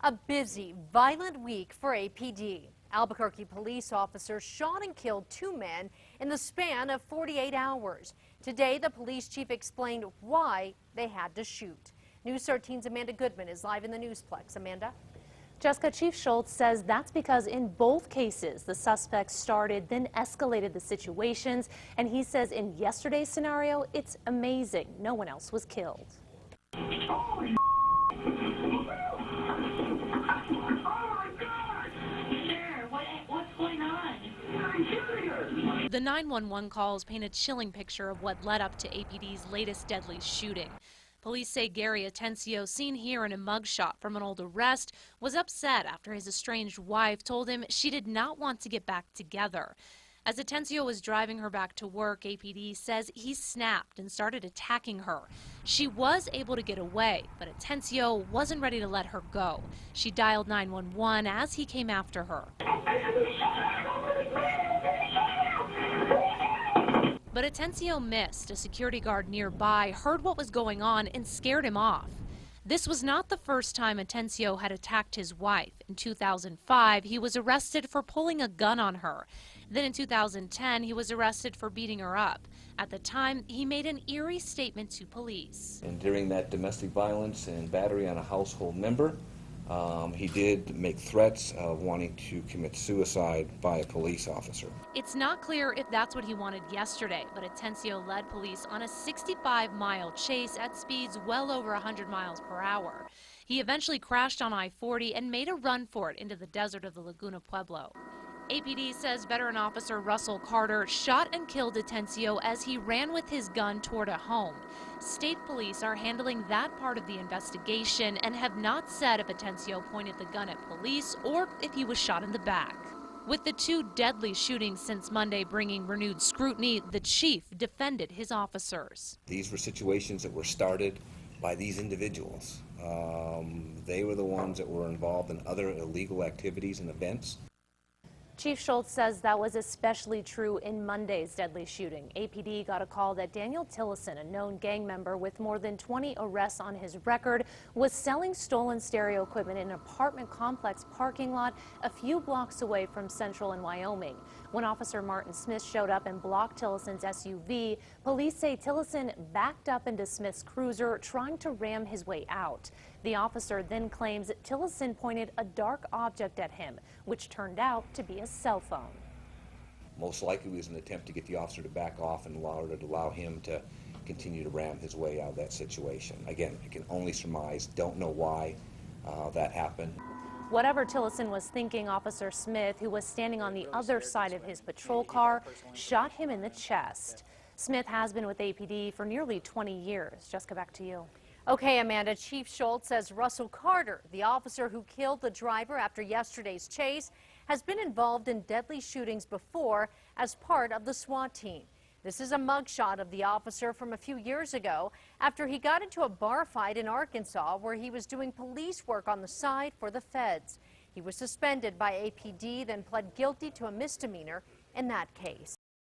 A busy, violent week for APD. Albuquerque police officers shot and killed two men in the span of 48 hours. Today, the police chief explained why they had to shoot. News 13's Amanda Goodman is live in the Newsplex. Amanda? Jessica, Chief Schultz says that's because in both cases, the suspects started, then escalated the situations. And he says in yesterday's scenario, it's amazing no one else was killed. The 911 calls paint a chilling picture of what led up to APD's latest deadly shooting. Police say Gary Atencio, seen here in a mugshot from an old arrest, was upset after his estranged wife told him she did not want to get back together. As Atencio was driving her back to work, APD says he snapped and started attacking her. She was able to get away, but Atencio wasn't ready to let her go. She dialed 911 as he came after her. But Atencio missed. A security guard nearby heard what was going on and scared him off. This was not the first time Atencio had attacked his wife. In 2005, he was arrested for pulling a gun on her. Then in 2010, he was arrested for beating her up. At the time, he made an eerie statement to police. And during that domestic violence and battery on a household member, he did make threats of wanting to commit suicide by a police officer. It's not clear if that's what he wanted yesterday, but Atencio led police on a 65-mile chase at speeds well over 100 miles per hour. He eventually crashed on I-40 and made a run for it into the desert of the Laguna Pueblo. APD says veteran officer Russell Carter shot and killed Atencio as he ran with his gun toward a home. State police are handling that part of the investigation and have not said if Atencio pointed the gun at police or if he was shot in the back. With the two deadly shootings since Monday bringing renewed scrutiny, the chief defended his officers. These were situations that were started by these individuals. They were the ones that were involved in other illegal activities and events. Chief Schultz says that was especially true in Monday's deadly shooting. APD got a call that Daniel Tillison, a known gang member with more than 20 arrests on his record, was selling stolen stereo equipment in an apartment complex parking lot a few blocks away from Central in Wyoming. When Officer Martin Smith showed up and blocked Tillison's SUV, police say Tillison backed up into Smith's cruiser, trying to ram his way out. The officer then claims Tillison pointed a dark object at him, which turned out to be a cell phone. Most likely it was an attempt to get the officer to back off and allow him to continue to ram his way out of that situation. Again, I can only surmise, don't know why that happened. Whatever Tillison was thinking, Officer Smith, who was standing on the other side of his patrol car, shot him in the chest. Smith has been with APD for nearly 20 years. Jessica, back to you. Okay, Amanda. Chief Schultz says Russell Carter, the officer who killed the driver after yesterday's chase, has been involved in deadly shootings before as part of the SWAT team. This is a mugshot of the officer from a few years ago after he got into a bar fight in Arkansas where he was doing police work on the side for the feds. He was suspended by APD, then pled guilty to a misdemeanor in that case.